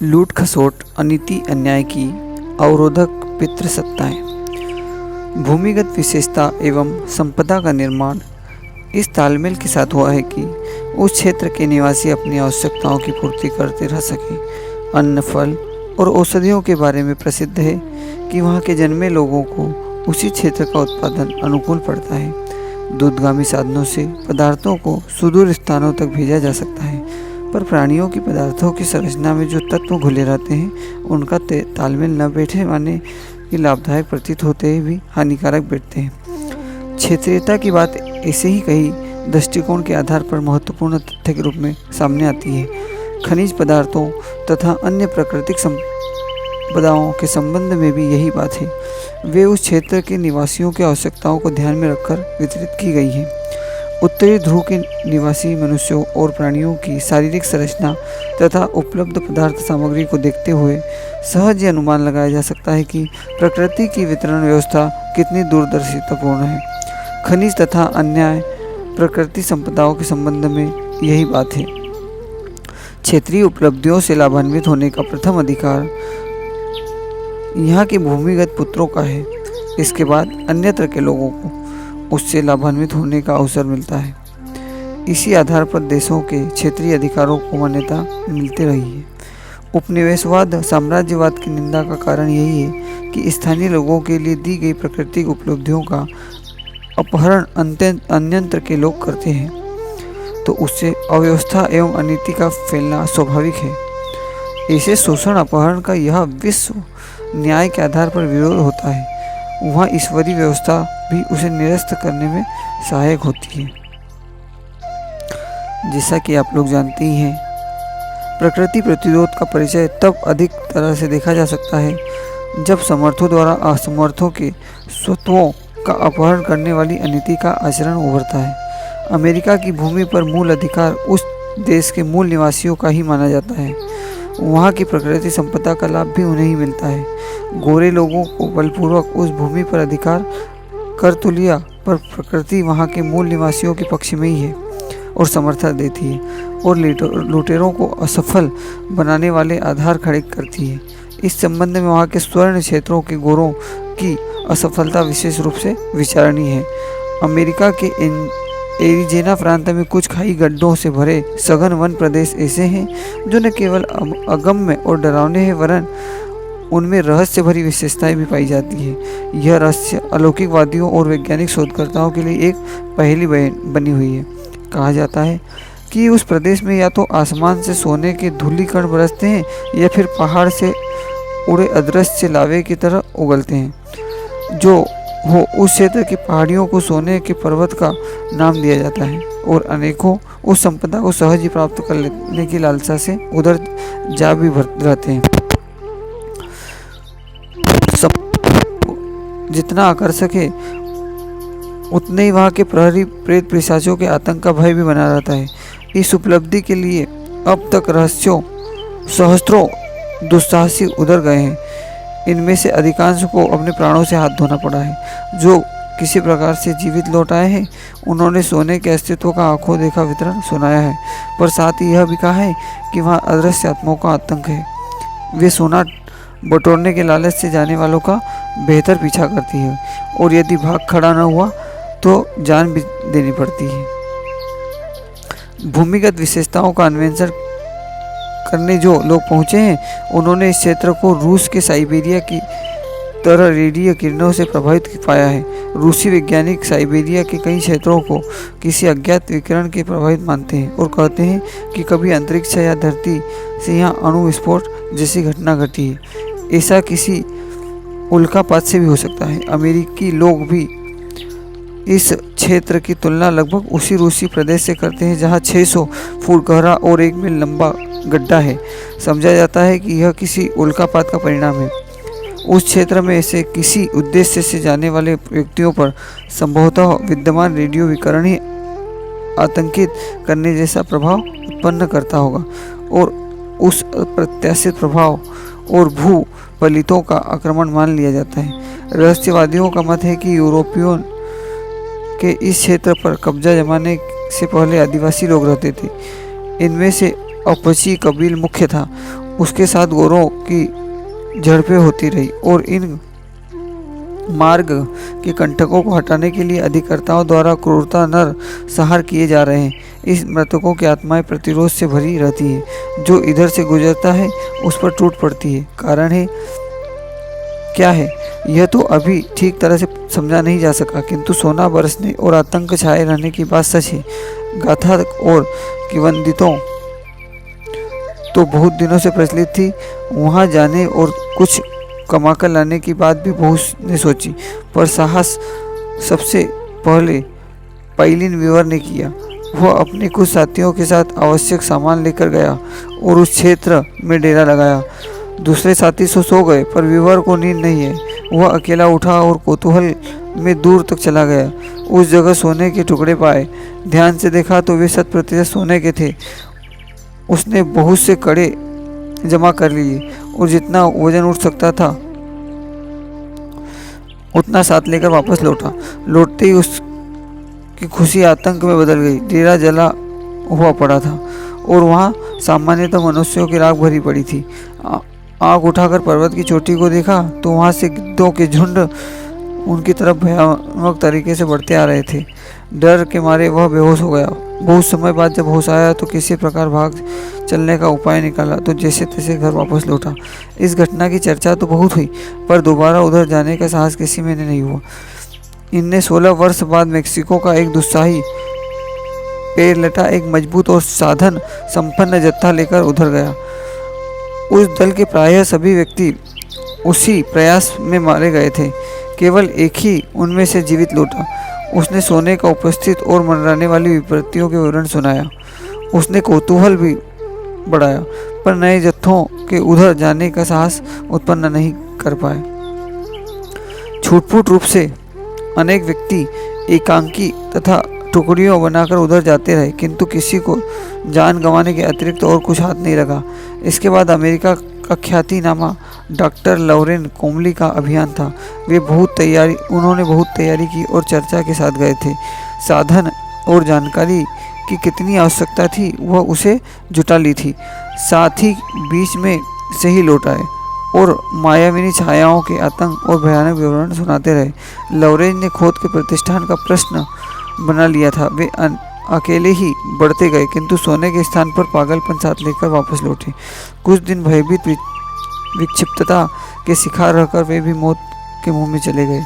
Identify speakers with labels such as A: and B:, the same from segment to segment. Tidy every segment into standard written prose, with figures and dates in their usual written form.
A: लूट खसोट, अनीति अन्याय की अवरोधक पितृसत्ताएं। भूमिगत विशेषता एवं संपदा का निर्माण इस तालमेल के साथ हुआ है कि उस क्षेत्र के निवासी अपनी आवश्यकताओं की पूर्ति करते रह सकें। अन्न, फल और औषधियों के बारे में प्रसिद्ध है कि वहाँ के जन्मे लोगों को उसी क्षेत्र का उत्पादन अनुकूल पड़ता है। दूरगामी साधनों से पदार्थों को सुदूर स्थानों तक भेजा जा सकता है, पर प्राणियों की पदार्थों की संरचना में जो तत्व घुले रहते हैं उनका तालमेल न बैठे माने कि लाभदायक प्रतीत होते ही भी हानिकारक बैठते हैं। क्षेत्रीयता की बात ऐसे ही कई दृष्टिकोण के आधार पर महत्वपूर्ण तथ्य के रूप में सामने आती है। खनिज पदार्थों तथा अन्य प्राकृतिक संपदाओं के संबंध में भी यही बात है। वे उस क्षेत्र के निवासियों की आवश्यकताओं को ध्यान में रखकर वितरित की गई है। उत्तरी ध्रुव के निवासी मनुष्यों और प्राणियों की शारीरिक संरचना तथा उपलब्ध पदार्थ सामग्री को देखते हुए सहज ये अनुमान लगाया जा सकता है कि प्रकृति की वितरण व्यवस्था कितनी दूरदर्शितापूर्ण है। खनिज तथा अन्य प्रकृति संपदाओं के संबंध में यही बात है। क्षेत्रीय उपलब्धियों से लाभान्वित होने का प्रथम अधिकार यहाँ के भूमिगत पुत्रों का है। इसके बाद अन्यत्र के लोगों को उससे लाभान्वित होने का अवसर मिलता है। इसी आधार पर देशों के क्षेत्रीय अधिकारों को मान्यता मिलती रही है। उपनिवेशवाद साम्राज्यवाद की निंदा का कारण यही है कि स्थानीय लोगों के लिए दी गई प्राकृतिक उपलब्धियों का अपहरण अन्यंत्र के लोग करते हैं, तो उससे अव्यवस्था एवं अनीति का फैलना स्वाभाविक है। ऐसे शोषण अपहरण का यह विश्व न्याय के आधार पर विरोध होता है, वहाँ ईश्वरीय व्यवस्था भी उसे निरस्त करने में सहायक होती है। जैसा कि आप लोग जानते ही हैं, प्रकृति प्रतिरोध का परिचय तब अधिक तरह से देखा जा सकता है जब समर्थों द्वारा असमर्थों के स्वत्वों का अपहरण करने वाली अनीति का आचरण उभरता है। अमेरिका की भूमि पर मूल अधिकार उस देश के मूल निवासियों का ही माना जाता है। वहाँ की प्रकृति संपदा का लाभ भी उन्हें ही मिलता है। गोरे लोगों को बलपूर्वक उस भूमि पर अधिकार कर तो लिया, पर प्रकृति वहाँ के मूल निवासियों के पक्ष में ही है और समर्थन देती है और लुटेरों को असफल बनाने वाले आधार खड़े करती है। इस संबंध में वहाँ के स्वर्ण क्षेत्रों के गोरों की असफलता विशेष रूप से विचारणीय है। अमेरिका के एरिज़ोना प्रांत में कुछ खाई गड्ढों से भरे सघन वन प्रदेश ऐसे हैं जो न केवल अगम्य और डरावने हैं, वरन उनमें रहस्य भरी विशेषताएं भी पाई जाती है। यह रहस्य अलौकिकवादियों और वैज्ञानिक शोधकर्ताओं के लिए एक पहेली बनी हुई है। कहा जाता है कि उस प्रदेश में या तो आसमान से सोने के धूलिकण बरसते हैं या फिर पहाड़ से उड़े अदृश्य लावे की तरह उगलते हैं। जो हो, उस क्षेत्र की पहाड़ियों को सोने के पर्वत का नाम दिया जाता है और अनेकों उस संपदा को सहज ही प्राप्त कर लेने की लालसा से उधर जा भी रहते हैं। जितना आकर्षक है उतने ही वहाँ के प्रहरी प्रेत पिशाचों के आतंक का भय भी बना रहता है। इस उपलब्धि के लिए अब तक रहस्यों सहस्त्रों दुस्साहसी उधर गए हैं। इनमें से अधिकांश को अपने प्राणों से हाथ धोना पड़ा है। जो किसी प्रकार से जीवित लौट आए हैं उन्होंने सोने के अस्तित्व का आंखों देखा वितरण सुनाया है, पर साथ ही यह भी कहा है कि वहाँ अदृश्य आत्माओं का आतंक है। वे सोना बटोरने के लालच से जाने वालों का बेहतर पीछा करती है और यदि भाग खड़ा न हुआ तो जान भी देनी पड़ती है। भूमिगत विशेषताओं का अन्वेषण करने जो लोग पहुँचे हैं उन्होंने इस क्षेत्र को रूस के साइबेरिया की तरह रेडियो किरणों से प्रभावित पाया है। रूसी वैज्ञानिक साइबेरिया के कई क्षेत्रों को किसी अज्ञात विकिरण के प्रभावित मानते हैं और कहते हैं कि कभी अंतरिक्ष या धरती से यहाँ अणु विस्फोट जैसी घटना घटी है। ऐसा किसी उल्कापात से भी हो सकता है। अमेरिकी लोग भी इस क्षेत्र की तुलना लगभग उसी रूसी प्रदेश से करते हैं जहाँ 600 फुट गहरा और 1 मील लंबा गड्ढा है। समझा जाता है कि यह किसी उल्कापात का परिणाम है। उस क्षेत्र में ऐसे किसी उद्देश्य से जाने वाले व्यक्तियों पर संभवतः विद्यमान रेडियो विकिरण ही आतंकित करने जैसा प्रभाव उत्पन्न करता होगा और उस अप्रत्याशित प्रभाव और भू पलितों का आक्रमण मान लिया जाता है। रहस्यवादियों का मत है कि यूरोपियों के इस क्षेत्र पर कब्जा जमाने से पहले आदिवासी लोग रहते थे। इनमें से अपची कबील मुख्य था। उसके साथ गोरों की झड़पें होती रही और इन मार्ग के कंटकों को हटाने के लिए अधिकर्ताओं द्वारा क्रूरता नर संहार किए जा रहे हैं। इस मृतकों की आत्माएं प्रतिरोध से भरी रहती है। जो इधर से गुजरता है उस पर टूट पड़ती है। कारण है क्या है यह तो अभी ठीक तरह से समझा नहीं जा सका, किंतु सोना बरसने और आतंक छाए रहने की बात सच है। गाथा और किंवदंतियों तो बहुत दिनों से प्रचलित थी। वहां जाने और कुछ कमाकर लाने की बात भी बहुत ने सोची, पर साहस सबसे पहले पैलिन वीवर ने किया। वह अपने कुछ साथियों के साथ आवश्यक सामान लेकर गया और उस क्षेत्र में डेरा लगाया। दूसरे साथी सो गए, पर वीवर को नींद नहीं है। वह अकेला उठा और कौतूहल में दूर तक चला गया। उस जगह सोने के टुकड़े पाए। ध्यान से देखा तो वे 100% सोने के थे। उसने बहुत से कड़े जमा कर लिए और जितना वजन उठ सकता था उतना साथ लेकर वापस लौटा। लौटते ही उसकी खुशी आतंक में बदल गई। डेरा जला हुआ पड़ा था और वहाँ सामान्यतः मनुष्यों की राख भरी पड़ी थी। आँख उठाकर पर्वत की चोटी को देखा तो वहाँ से गिद्धों के झुंड उनकी तरफ भयानक तरीके से बढ़ते आ रहे थे। डर के मारे वह बेहोश हो गया। बहुत समय बाद जब होश आया तो किसी प्रकार भाग चलने का उपाय निकाला तो जैसे तैसे घर वापस लौटा। इस घटना की चर्चा तो बहुत हुई, पर दोबारा उधर जाने का साहस किसी में नहीं हुआ। इनने 16 वर्ष बाद मेक्सिको का एक दुस्साही पैर लटा एक मजबूत और साधन संपन्न जत्था लेकर उधर गया। उस दल के प्रायः सभी व्यक्ति उसी प्रयास में मारे गए थे। केवल एक ही उनमें से जीवित लौटा। उसने सोने का उपस्थित और मनराने वाली विपत्तियों के विवरण सुनाया। उसने कौतूहल भी बढ़ाया, पर नए जत्थों के उधर जाने का साहस उत्पन्न नहीं कर पाए। छूटफूट रूप से अनेक व्यक्ति एकांकी तथा टुकड़ियों बनाकर उधर जाते रहे, किंतु किसी को जान गंवाने के अतिरिक्त और कुछ हाथ नहीं लगा। इसके बाद अमेरिका का ख्यातिनामा डॉक्टर लॉरेन कोमली का अभियान था। उन्होंने बहुत तैयारी की और चर्चा के साथ गए थे। साधन और जानकारी की कितनी आवश्यकता थी वह उसे जुटा ली थी। साथ ही बीच में से ही लौट आए और मायाविनी छायाओं के आतंक और भयानक विवरण सुनाते रहे। लॉरेन ने खोद के प्रतिष्ठान का प्रश्न बना लिया था। वे अकेले ही बढ़ते गए, किंतु सोने के स्थान पर पागलपन साथ लेकर वापस लौटे। कुछ दिन भयभीत विक्षिप्तता के शिकार रहकर वे भी मौत के मुंह में चले गए।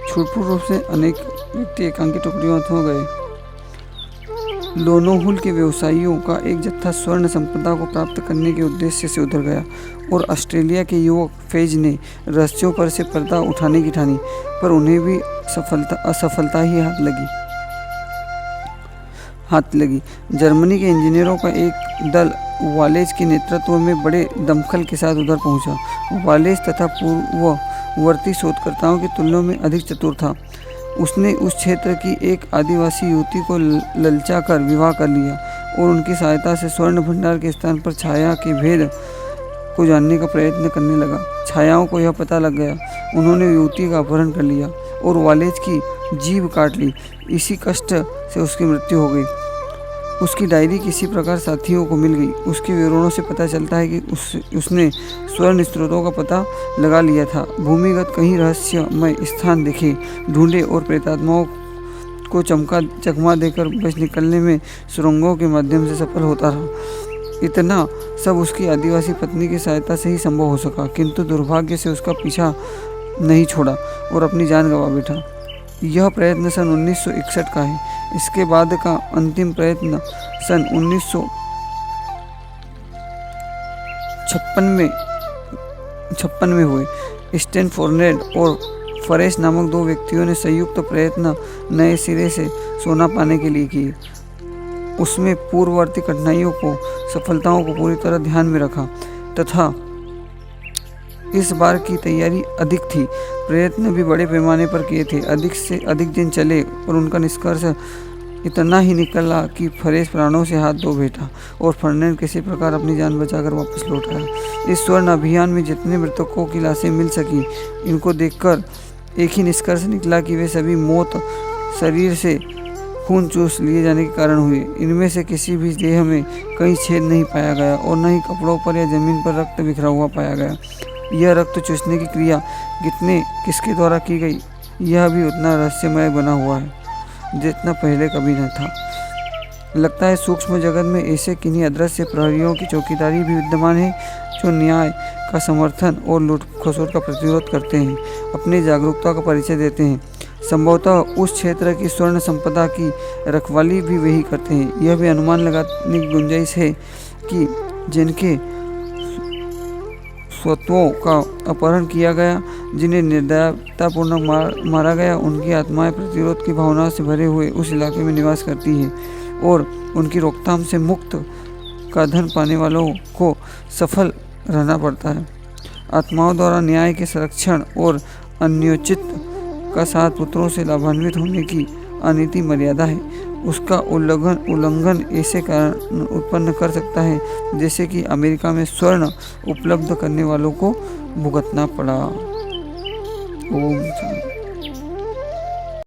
A: छूटफूट रूप से अनेक व्यक्ति एकांकी टुकड़ियों हो गए। लोनोहुल के व्यवसायियों का एक जत्था स्वर्ण संपदा को प्राप्त करने के उद्देश्य से उधर गया और ऑस्ट्रेलिया के युवक फेज ने रहस्यों पर से पर्दा उठाने की ठानी, पर उन्हें भी असफलता ही हाथ लगी। जर्मनी के इंजीनियरों का एक दल वालेज के नेतृत्व में बड़े दमखल के साथ उधर पहुंचा। वालेज तथा पूर्ववर्ती शोधकर्ताओं की तुलना में अधिक चतुर था। उसने उस क्षेत्र की एक आदिवासी युवती को ललचा कर विवाह कर लिया और उनकी सहायता से स्वर्ण भंडार के स्थान पर छाया के भेद को जानने का प्रयत्न करने लगा। छायाओं को यह पता लग गया। उन्होंने युवती का अपहरण कर लिया और वालेज की जीभ काट ली। इसी कष्ट से उसकी मृत्यु हो गई। उसकी डायरी किसी प्रकार साथियों को मिल गई। उसके विवरणों से पता चलता है कि उसने स्वर्ण स्रोतों का पता लगा लिया था। भूमिगत कहीं रहस्यमय स्थान देखे, ढूंढे और प्रेतात्माओं को चकमा देकर बच निकलने में सुरंगों के माध्यम से सफल होता रहा। इतना सब उसकी आदिवासी पत्नी की सहायता से ही संभव हो सका, किंतु दुर्भाग्य से उसका पीछा नहीं छोड़ा और अपनी जान गंवा बैठा। यह प्रयत्न सन 1961 का है। इसके बाद का अंतिम प्रयत्न सन 1956 में हुए। स्टैनफोर्ड और फरेश नामक दो व्यक्तियों ने संयुक्त प्रयत्न नए सिरे से सोना पाने के लिए किए। उसमें पूर्ववर्ती कठिनाइयों को सफलताओं को पूरी तरह ध्यान में रखा तथा इस बार की तैयारी अधिक थी। प्रयत्न भी बड़े पैमाने पर किए थे। अधिक से अधिक दिन चले और उनका निष्कर्ष इतना ही निकला कि फरेश प्राणों से हाथ धो बैठा और फर्डिनेंड किसी प्रकार अपनी जान बचाकर वापस लौट आया। इस स्वर्ण अभियान में जितने मृतकों की लाशें मिल सकी, इनको देखकर एक ही निष्कर्ष निकला कि वे सभी मौत शरीर से खून चूस लिए जाने के कारण हुए। इनमें से किसी भी देह में कहीं छेद नहीं पाया गया और न ही कपड़ों पर या जमीन पर रक्त बिखरा हुआ पाया गया। यह रक्त चूसने की क्रिया किसके द्वारा की गई, यह भी उतना रहस्यमय बना हुआ है जितना पहले कभी न था। लगता है सूक्ष्म जगत में ऐसे किन्हीं अदृश्य प्रहरियों की चौकीदारी भी विद्यमान है जो न्याय का समर्थन और लूट खसोट का प्रतिरोध करते हैं, अपनी जागरूकता का परिचय देते हैं। संभवतः उस क्षेत्र की स्वर्ण संपदा की रखवाली भी वही करते हैं। यह भी अनुमान लगाने की गुंजाइश है कि जिनके स्वत्वों का अपहरण किया गया, जिन्हें निर्दयतापूर्ण मारा गया, उनकी आत्माएं प्रतिरोध की भावना से भरे हुए उस इलाके में निवास करती हैं और उनकी रोकथाम से मुक्त का धन पाने वालों को सफल रहना पड़ता है। आत्माओं द्वारा न्याय के संरक्षण और अन्योचित का साथ पुत्रों से लाभान्वित होने की अनीति मर्यादा है, उसका उल्लंघन ऐसे कारण उत्पन्न कर सकता है जैसे कि अमेरिका में स्वर्ण उपलब्ध करने वालों को भुगतना पड़ा। ओम शांति।